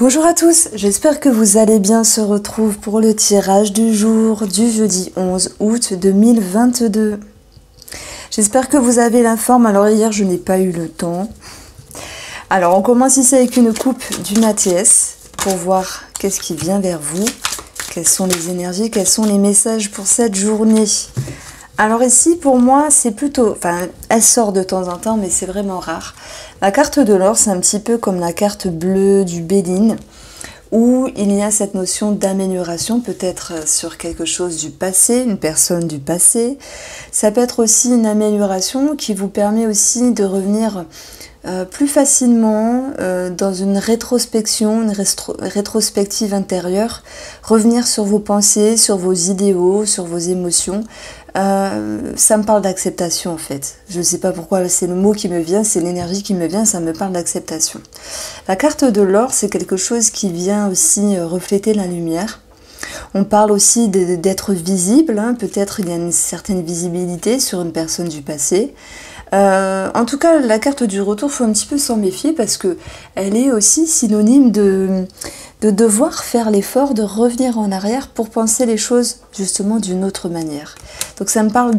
Bonjour à tous, j'espère que vous allez bien. On se retrouve pour le tirage du jour du jeudi 11 août 2022. J'espère que vous avez la forme. Alors hier je n'ai pas eu le temps. Alors on commence ici avec une coupe du Mathias pour voir qu'est-ce qui vient vers vous. Quelles sont les énergies, quels sont les messages pour cette journée. Alors ici pour moi c'est plutôt, enfin elle sort de temps en temps mais c'est vraiment rare. La carte de l'or c'est un petit peu comme la carte bleue du Béline où il y a cette notion d'amélioration, peut-être sur quelque chose du passé, une personne du passé. Ça peut être aussi une amélioration qui vous permet aussi de revenir plus facilement dans une rétrospection, une rétrospective intérieure, revenir sur vos pensées, sur vos idéaux, sur vos émotions. Ça me parle d'acceptation en fait. Je ne sais pas pourquoi c'est le mot qui me vient, c'est l'énergie qui me vient, ça me parle d'acceptation. La carte de l'or, c'est quelque chose qui vient aussi refléter la lumière. On parle aussi d'être visible, hein. Peut-être il y a une certaine visibilité sur une personne du passé. En tout cas, la carte du retour, il faut un petit peu s'en méfier parce que elle est aussi synonyme de devoir faire l'effort de revenir en arrière pour penser les choses justement d'une autre manière. Donc ça me parle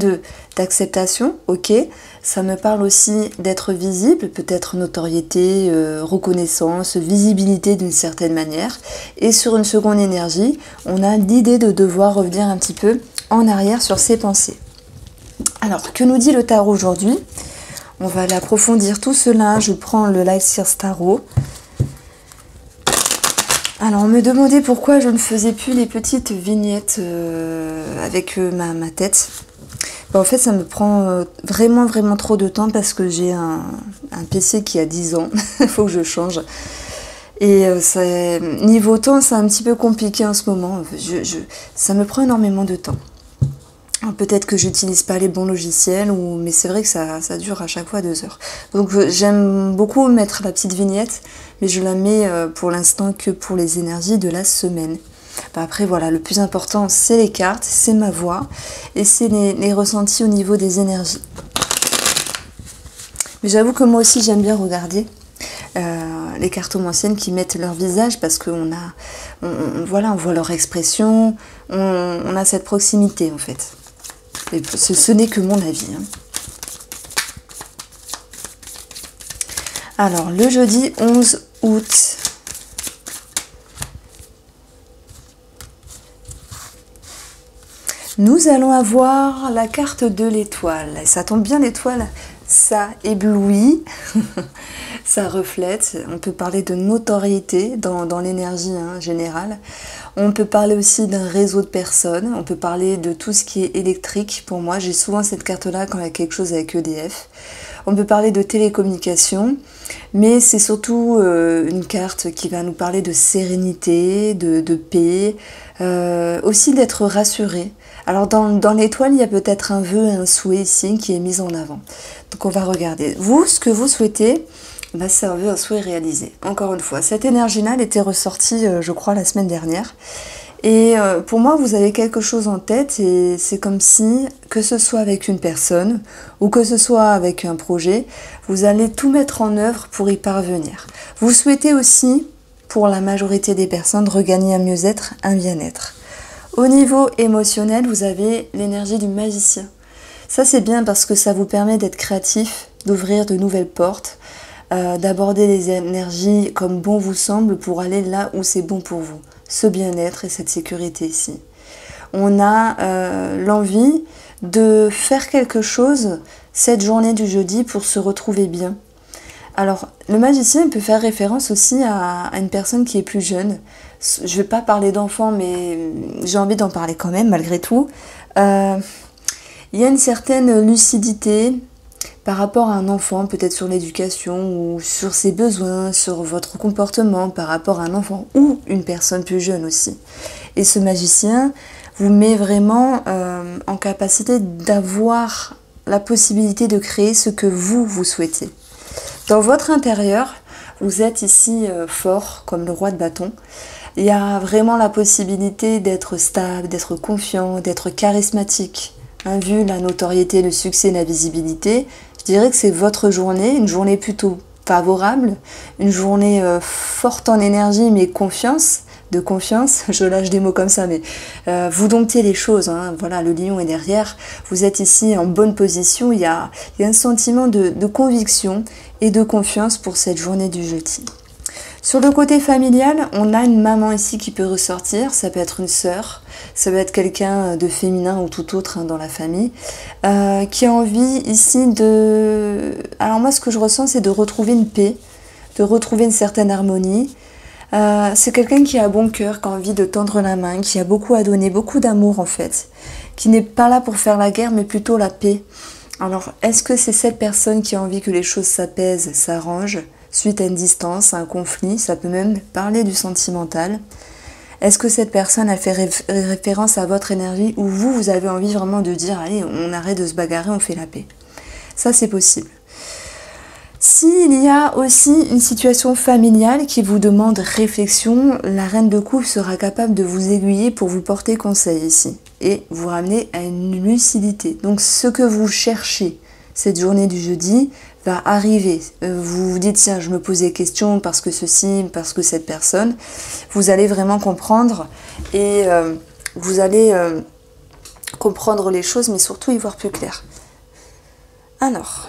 d'acceptation, ok. Ça me parle aussi d'être visible, peut-être notoriété, reconnaissance, visibilité d'une certaine manière. Et sur une seconde énergie, on a l'idée de devoir revenir un petit peu en arrière sur ses pensées. Alors, que nous dit le tarot aujourd'hui? On va aller approfondir tout cela. Je prends le Light Seers Tarot. Alors, on me demandait pourquoi je ne faisais plus les petites vignettes avec ma tête. Ben, en fait, ça me prend vraiment trop de temps parce que j'ai un PC qui a 10 ans. Il faut que je change. Et niveau temps, c'est un petit peu compliqué en ce moment. Ça me prend énormément de temps. Peut-être que j'utilise pas les bons logiciels, mais c'est vrai que ça dure à chaque fois 2 heures. Donc j'aime beaucoup mettre la petite vignette, mais je la mets pour l'instant que pour les énergies de la semaine. Après voilà, le plus important c'est les cartes, c'est ma voix, et c'est les ressentis au niveau des énergies. Mais j'avoue que moi aussi j'aime bien regarder les cartomanciennes qui mettent leur visage parce qu'on voilà, on voit leur expression, on a cette proximité en fait. Et ce n'est que mon avis. Hein. Alors, le jeudi 11 août. Nous allons avoir la carte de l'étoile. Et ça tombe bien, l'étoile, ça éblouit, ça reflète. On peut parler de notoriété dans l'énergie générale. On peut parler aussi d'un réseau de personnes. On peut parler de tout ce qui est électrique. Pour moi, j'ai souvent cette carte-là quand il y a quelque chose avec EDF. On peut parler de télécommunications, mais c'est surtout une carte qui va nous parler de sérénité, de paix, aussi d'être rassuré. Alors dans l'étoile, il y a peut-être un vœu, un souhait ici qui est mis en avant. Donc on va regarder. Vous, ce que vous souhaitez, va servir un souhait réalisé. Encore une fois, cette énergie-là, elle était ressortie, je crois, la semaine dernière. Et pour moi, vous avez quelque chose en tête et c'est comme si, que ce soit avec une personne ou que ce soit avec un projet, vous allez tout mettre en œuvre pour y parvenir. Vous souhaitez aussi, pour la majorité des personnes, regagner un mieux-être, un bien-être. Au niveau émotionnel, vous avez l'énergie du magicien. Ça, c'est bien parce que ça vous permet d'être créatif, d'ouvrir de nouvelles portes, d'aborder les énergies comme bon vous semble pour aller là où c'est bon pour vous. Ce bien-être et cette sécurité ici. On a l'envie de faire quelque chose cette journée du jeudi pour se retrouver bien. Alors, le magicien peut faire référence aussi à une personne qui est plus jeune. Je ne vais pas parler d'enfant, mais j'ai envie d'en parler quand même, malgré tout. Il y a une certaine lucidité par rapport à un enfant, peut-être sur l'éducation ou sur ses besoins, sur votre comportement par rapport à un enfant ou une personne plus jeune aussi. Et ce magicien vous met vraiment en capacité d'avoir la possibilité de créer ce que vous souhaitez. Dans votre intérieur, vous êtes ici fort, comme le roi de bâton. Il y a vraiment la possibilité d'être stable, d'être confiant, d'être charismatique. Hein, vu la notoriété, le succès, la visibilité, je dirais que c'est votre journée, une journée plutôt favorable, une journée forte en énergie mais de confiance, je lâche des mots comme ça, mais vous domptez les choses, hein. Voilà, le lion est derrière, vous êtes ici en bonne position, il y a un sentiment de conviction et de confiance pour cette journée du jeudi. Sur le côté familial, on a une maman ici qui peut ressortir, ça peut être une sœur, ça peut être quelqu'un de féminin ou tout autre dans la famille, qui a envie ici de... Alors moi ce que je ressens c'est de retrouver une paix, de retrouver une certaine harmonie. C'est quelqu'un qui a bon cœur, qui a envie de tendre la main, qui a beaucoup à donner, beaucoup d'amour en fait, qui n'est pas là pour faire la guerre mais plutôt la paix. Alors est-ce que c'est cette personne qui a envie que les choses s'apaisent, s'arrangent suite à une distance, à un conflit, ça peut même parler du sentimental. Est-ce que cette personne a fait référence à votre énergie ou vous avez envie vraiment de dire allez, on arrête de se bagarrer, on fait la paix. Ça c'est possible. S'il y a aussi une situation familiale qui vous demande réflexion, la reine de coupe sera capable de vous aiguiller pour vous porter conseil ici et vous ramener à une lucidité. Donc ce que vous cherchez cette journée du jeudi va arriver. Vous vous dites tiens je me pose des questions parce que ceci, parce que cette personne, vous allez vraiment comprendre et vous allez comprendre les choses mais surtout y voir plus clair. Alors,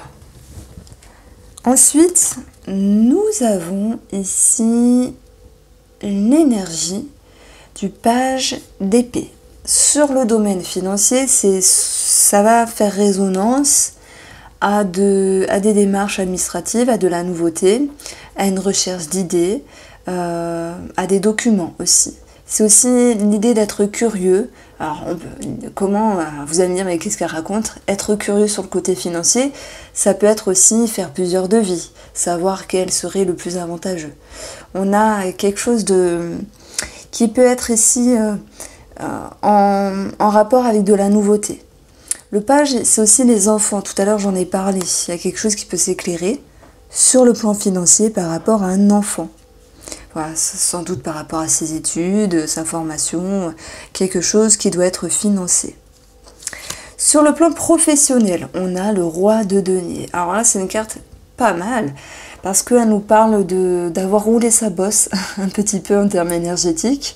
ensuite nous avons ici une énergie du page d'épée. Sur le domaine financier, ça va faire résonance à des démarches administratives, à de la nouveauté, à une recherche d'idées, à des documents aussi. C'est aussi l'idée d'être curieux. Alors, vous allez me dire, mais qu'est-ce qu'elle raconte? Être curieux sur le côté financier, ça peut être aussi faire plusieurs devis, savoir quel serait le plus avantageux. On a quelque chose qui peut être ici en rapport avec de la nouveauté. Le page, c'est aussi les enfants. Tout à l'heure, j'en ai parlé. Il y a quelque chose qui peut s'éclairer sur le plan financier par rapport à un enfant. Voilà, sans doute par rapport à ses études, sa formation, quelque chose qui doit être financé. Sur le plan professionnel, on a le roi de denier. Alors là, c'est une carte pas mal, parce qu'elle nous parle d'avoir roulé sa bosse un petit peu en termes énergétiques,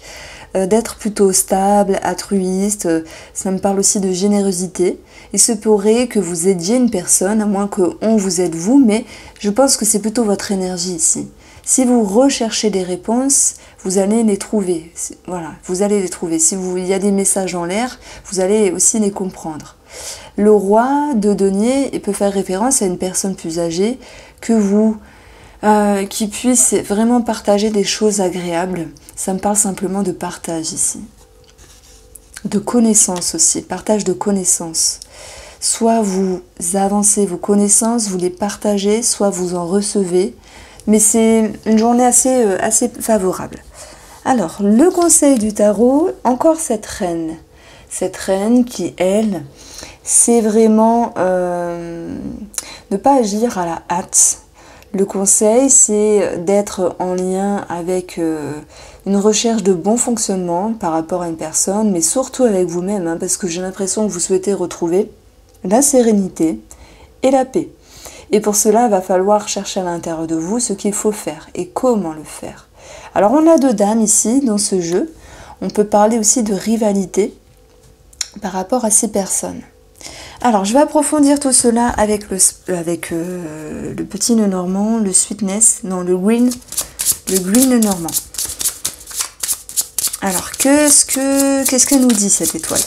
d'être plutôt stable, altruiste, ça me parle aussi de générosité. Il se pourrait que vous aidiez une personne, à moins qu'on vous aide vous, mais je pense que c'est plutôt votre énergie ici. Si vous recherchez des réponses, vous allez les trouver. Voilà, vous allez les trouver. Il y a des messages en l'air, vous allez aussi les comprendre. Le roi de denier peut faire référence à une personne plus âgée que vous, qui puisse vraiment partager des choses agréables. Ça me parle simplement de partage ici. De connaissances aussi, partage de connaissances. Soit vous avancez vos connaissances, vous les partagez, soit vous en recevez. Mais c'est une journée assez favorable. Alors, le conseil du tarot, encore cette reine. Cette reine qui, elle, c'est vraiment ne pas agir à la hâte. Le conseil, c'est d'être en lien avec une recherche de bon fonctionnement par rapport à une personne, mais surtout avec vous-même, hein, parce que j'ai l'impression que vous souhaitez retrouver la sérénité et la paix. Et pour cela, il va falloir chercher à l'intérieur de vous ce qu'il faut faire et comment le faire. Alors, on a deux dames ici dans ce jeu. On peut parler aussi de rivalité par rapport à ces personnes. Alors, je vais approfondir tout cela avec le petit nœud normand, le sweetness, non, le green normand. Alors, qu'est-ce qu'elle nous dit, cette étoile?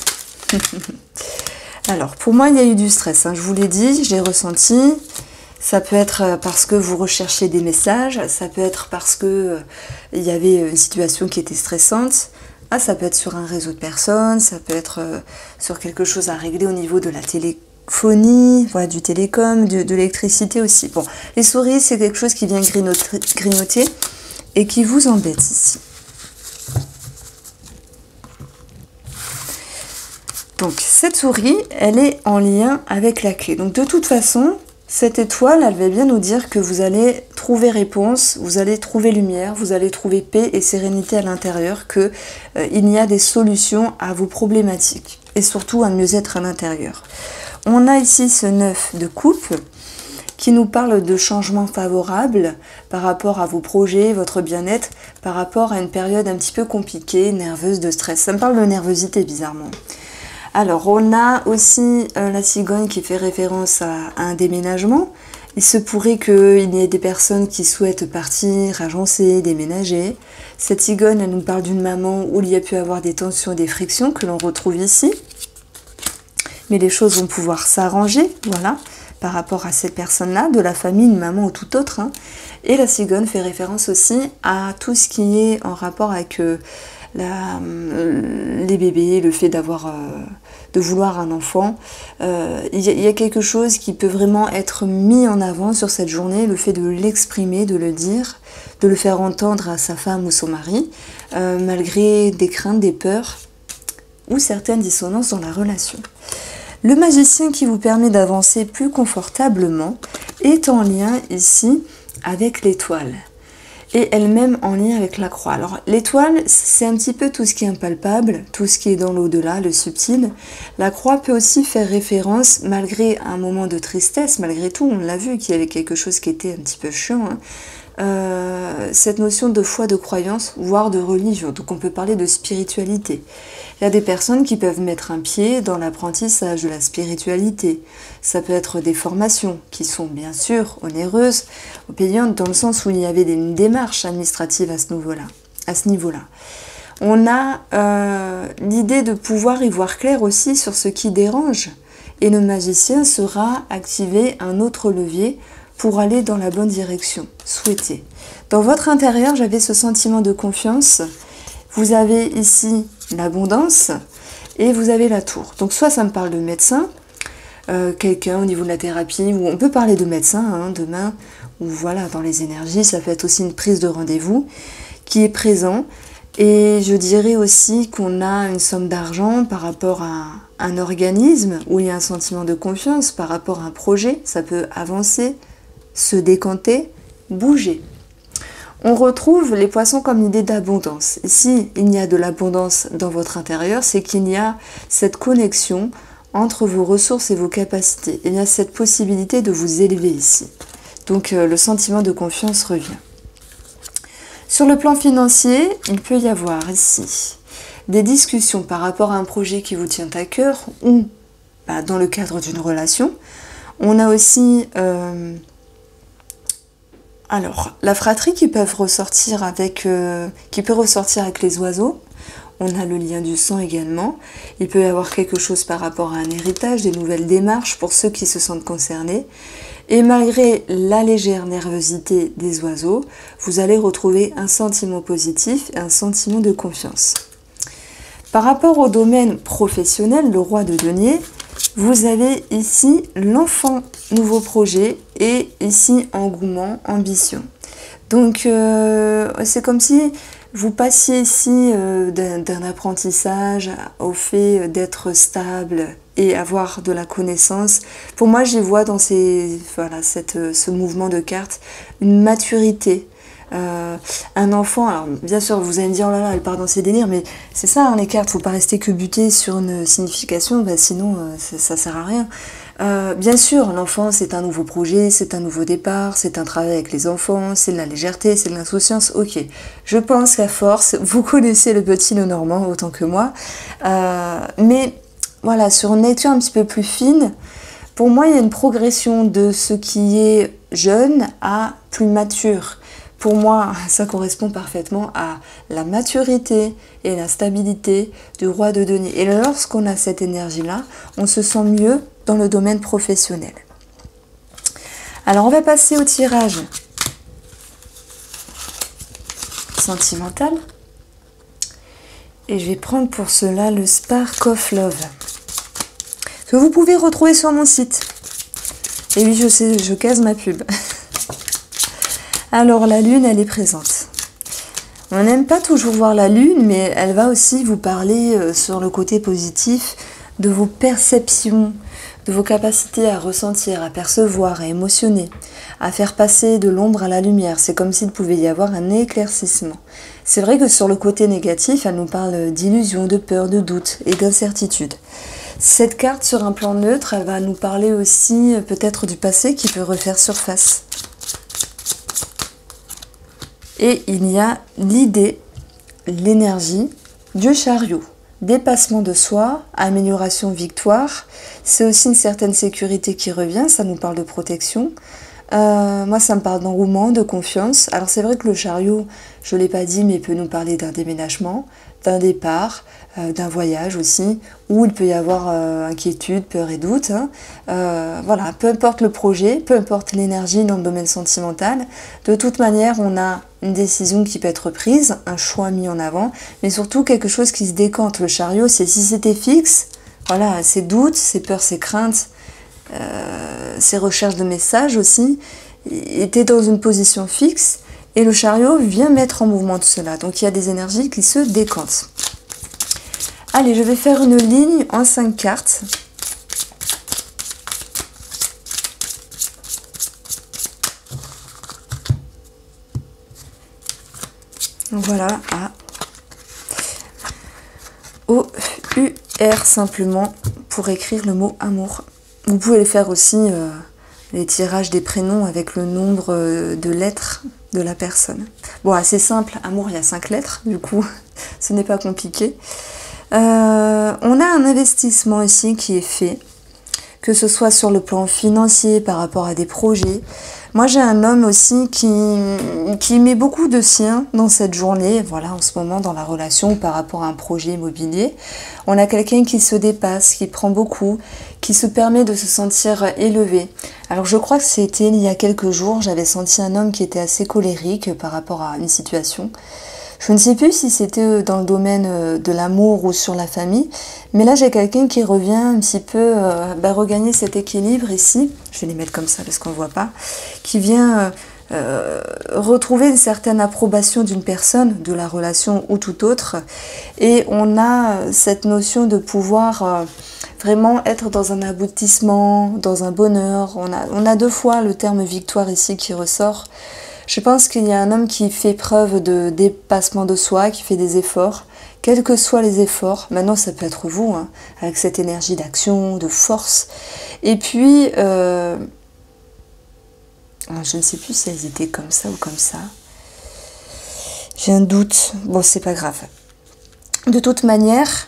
Alors, pour moi, il y a eu du stress, hein, je vous l'ai dit, je l'ai ressenti. Ça peut être parce que vous recherchez des messages, ça peut être parce que il y avait une situation qui était stressante. Ah, ça peut être sur un réseau de personnes, ça peut être sur quelque chose à régler au niveau de la téléphonie, voilà, du télécom, de l'électricité aussi. Bon, les souris, c'est quelque chose qui vient grignoter et qui vous embête ici. Donc, cette souris, elle est en lien avec la clé. Donc, de toute façon, cette étoile, elle va bien nous dire que vous allez trouver réponse, vous allez trouver lumière, vous allez trouver paix et sérénité à l'intérieur, qu'il y a des solutions à vos problématiques et surtout un mieux-être à l'intérieur. On a ici ce 9 de coupe qui nous parle de changements favorables par rapport à vos projets, votre bien-être, par rapport à une période un petit peu compliquée, nerveuse, de stress. Ça me parle de nervosité bizarrement. Alors on a aussi la cigogne qui fait référence à un déménagement. Il se pourrait qu'il y ait des personnes qui souhaitent partir, agencer, déménager. Cette cigogne, elle nous parle d'une maman où il y a pu avoir des tensions, des frictions que l'on retrouve ici. Mais les choses vont pouvoir s'arranger, voilà, par rapport à cette personne-là, de la famille, une maman ou tout autre. Hein. Et la cigogne fait référence aussi à tout ce qui est en rapport avec les bébés, le fait d'avoir... de vouloir un enfant. Il y a quelque chose qui peut vraiment être mis en avant sur cette journée, le fait de l'exprimer, de le dire, de le faire entendre à sa femme ou son mari, malgré des craintes, des peurs ou certaines dissonances dans la relation. Le magicien qui vous permet d'avancer plus confortablement est en lien ici avec l'étoile. Et elle-même en lien avec la croix. Alors l'étoile, c'est un petit peu tout ce qui est impalpable, tout ce qui est dans l'au-delà, le subtil. La croix peut aussi faire référence, malgré un moment de tristesse, malgré tout, on l'a vu qu'il y avait quelque chose qui était un petit peu chiant, hein, cette notion de foi, de croyance, voire de religion. Donc on peut parler de spiritualité. Il y a des personnes qui peuvent mettre un pied dans l'apprentissage de la spiritualité. Ça peut être des formations qui sont bien sûr onéreuses, payantes, dans le sens où il y avait une démarche administrative à ce niveau-là. On a l'idée de pouvoir y voir clair aussi sur ce qui dérange. Et le magicien sera activé un autre levier pour aller dans la bonne direction souhaitée. Dans votre intérieur, j'avais ce sentiment de confiance. Vous avez ici l'abondance et vous avez la tour. Donc soit ça me parle de médecin, quelqu'un au niveau de la thérapie, ou on peut parler de médecin hein, demain, ou voilà, dans les énergies, ça peut être aussi une prise de rendez-vous qui est présent. Et je dirais aussi qu'on a une somme d'argent par rapport à un organisme où il y a un sentiment de confiance par rapport à un projet, ça peut avancer, se décanter, bouger. On retrouve les poissons comme l'idée d'abondance. Ici, il y a de l'abondance dans votre intérieur, c'est qu'il y a cette connexion entre vos ressources et vos capacités. Il y a cette possibilité de vous élever ici. Donc le sentiment de confiance revient. Sur le plan financier, il peut y avoir ici des discussions par rapport à un projet qui vous tient à cœur ou dans le cadre d'une relation. On a aussi la fratrie qui peut ressortir avec les oiseaux. On a le lien du sang également. Il peut y avoir quelque chose par rapport à un héritage, des nouvelles démarches pour ceux qui se sentent concernés. Et malgré la légère nervosité des oiseaux, vous allez retrouver un sentiment positif et un sentiment de confiance. Par rapport au domaine professionnel, le roi de denier, vous avez ici l'enfant, nouveau projet, et ici engouement, ambition. Donc c'est comme si vous passiez ici d'un apprentissage au fait d'être stable et avoir de la connaissance. Pour moi, j'y vois dans ce mouvement de cartes une maturité. Un enfant, alors bien sûr vous allez me dire oh là là elle part dans ses délires, mais c'est ça hein, les cartes, faut pas rester que buté sur une signification, sinon ça sert à rien. Bien sûr l'enfant c'est un nouveau projet, c'est un nouveau départ, c'est un travail avec les enfants, c'est de la légèreté, c'est de l'insouciance, ok. Je pense qu'à force, vous connaissez le petit Lenormand autant que moi, mais voilà, sur une lecture un petit peu plus fine, pour moi il y a une progression de ce qui est jeune à plus mature. Pour moi, ça correspond parfaitement à la maturité et la stabilité du roi de denier. Et lorsqu'on a cette énergie-là, on se sent mieux dans le domaine professionnel. Alors, on va passer au tirage sentimental. Et je vais prendre pour cela le Spark of Love, que vous pouvez retrouver sur mon site. Et oui, je sais, je case ma pub. Alors la lune, elle est présente. On n'aime pas toujours voir la lune, mais elle va aussi vous parler sur le côté positif de vos perceptions, de vos capacités à ressentir, à percevoir, à émotionner, à faire passer de l'ombre à la lumière. C'est comme s'il pouvait y avoir un éclaircissement. C'est vrai que sur le côté négatif, elle nous parle d'illusions, de peur, de doute et d'incertitude. Cette carte sur un plan neutre, elle va nous parler aussi peut-être du passé qui peut refaire surface. Et il y a l'idée, l'énergie du chariot. Dépassement de soi, amélioration, victoire. C'est aussi une certaine sécurité qui revient, ça nous parle de protection. Moi, ça me parle d'engouement, de confiance. Alors c'est vrai que le chariot, je ne l'ai pas dit, mais il peut nous parler d'un déménagement, d'un départ, d'un voyage aussi, où il peut y avoir inquiétude, peur et doute. Hein. Voilà, peu importe le projet, peu importe l'énergie dans le domaine sentimental, de toute manière, on a une décision qui peut être prise, un choix mis en avant, mais surtout quelque chose qui se décante. Le chariot, c'est si c'était fixe, voilà, ses doutes, ses peurs, ses craintes, ses recherches de messages aussi, étaient dans une position fixe, et le chariot vient mettre en mouvement tout cela. Donc il y a des énergies qui se décantent. Allez, je vais faire une ligne en 5 cartes. Voilà, O-U-R simplement pour écrire le mot amour. Vous pouvez le faire aussi les tirages des prénoms avec le nombre de lettres de la personne. Bon, assez simple, amour, il y a 5 lettres, du coup, ce n'est pas compliqué. On a un investissement ici qui est fait, que ce soit sur le plan financier par rapport à des projets. Moi, j'ai un homme aussi qui met beaucoup de sien dans cette journée, voilà, en ce moment dans la relation par rapport à un projet immobilier. On a quelqu'un qui se dépasse, qui prend beaucoup, qui se permet de se sentir élevé. Alors, je crois que c'était il y a quelques jours, j'avais senti un homme qui était assez colérique par rapport à une situation. Je ne sais plus si c'était dans le domaine de l'amour ou sur la famille, mais là j'ai quelqu'un qui revient un petit peu regagner cet équilibre ici, je vais les mettre comme ça parce qu'on ne voit pas, qui vient retrouver une certaine approbation d'une personne, de la relation ou tout autre, et on a cette notion de pouvoir vraiment être dans un aboutissement, dans un bonheur. On a 2 fois le terme victoire ici qui ressort. Je pense qu'il y a un homme qui fait preuve de dépassement de soi, qui fait des efforts, quels que soient les efforts. Maintenant, ça peut être vous, hein, avec cette énergie d'action, de force. Et puis, je ne sais plus si elles étaient comme ça ou comme ça. J'ai un doute. Bon, c'est pas grave. De toute manière,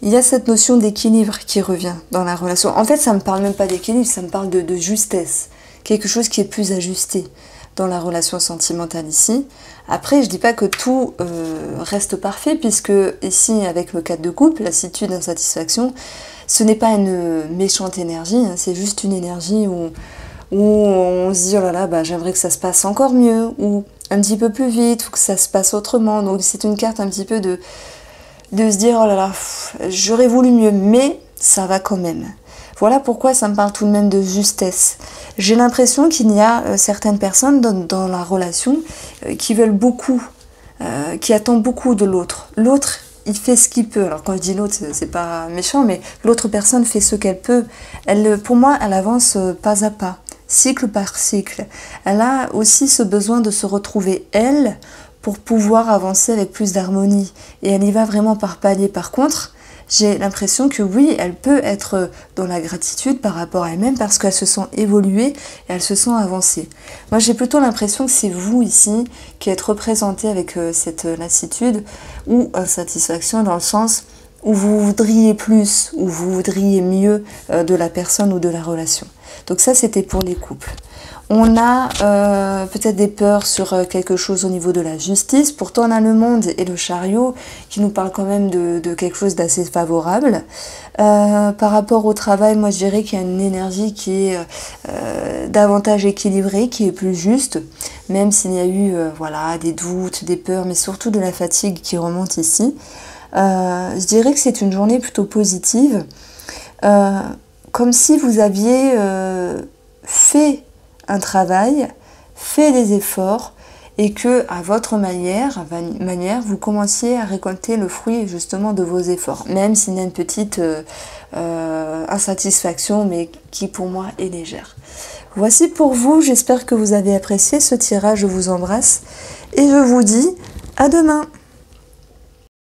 il y a cette notion d'équilibre qui revient dans la relation. En fait, ça ne me parle même pas d'équilibre, ça me parle de justesse. Quelque chose qui est plus ajusté dans la relation sentimentale ici. Après, je dis pas que tout reste parfait, puisque ici, avec le cadre de couple, lassitude, insatisfaction, ce n'est pas une méchante énergie, hein, c'est juste une énergie où on se dit, oh là là, j'aimerais que ça se passe encore mieux, ou un petit peu plus vite, ou que ça se passe autrement. Donc c'est une carte un petit peu de se dire, oh là là, j'aurais voulu mieux, mais ça va quand même. Voilà pourquoi ça me parle tout de même de justesse. J'ai l'impression qu'il y a certaines personnes dans la relation qui veulent beaucoup, qui attendent beaucoup de l'autre. L'autre, il fait ce qu'il peut. Alors quand je dis l'autre, c'est pas méchant, mais l'autre personne fait ce qu'elle peut. Pour moi, elle avance pas à pas, cycle par cycle. Elle a aussi ce besoin de se retrouver, elle, pour pouvoir avancer avec plus d'harmonie. Et elle y va vraiment par palier. Par contre, j'ai l'impression que oui, elle peut être dans la gratitude par rapport à elle-même parce qu'elle se sent évoluer et elle se sent avancer. Moi, j'ai plutôt l'impression que c'est vous ici qui êtes représenté avec cette lassitude ou insatisfaction dans le sens où vous voudriez plus, où vous voudriez mieux de la personne ou de la relation. Donc ça, c'était pour les couples. On a peut-être des peurs sur quelque chose au niveau de la justice. Pourtant, on a le monde et le chariot qui nous parlent quand même de quelque chose d'assez favorable. Par rapport au travail, moi je dirais qu'il y a une énergie qui est davantage équilibrée, qui est plus juste, même s'il y a eu voilà, des doutes, des peurs, mais surtout de la fatigue qui remonte ici. Je dirais que c'est une journée plutôt positive, comme si vous aviez fait un travail, fait des efforts et que à votre manière, vous commenciez à récolter le fruit justement de vos efforts, même s'il y a une petite insatisfaction, mais qui pour moi est légère. Voici pour vous, j'espère que vous avez apprécié ce tirage, je vous embrasse et je vous dis à demain.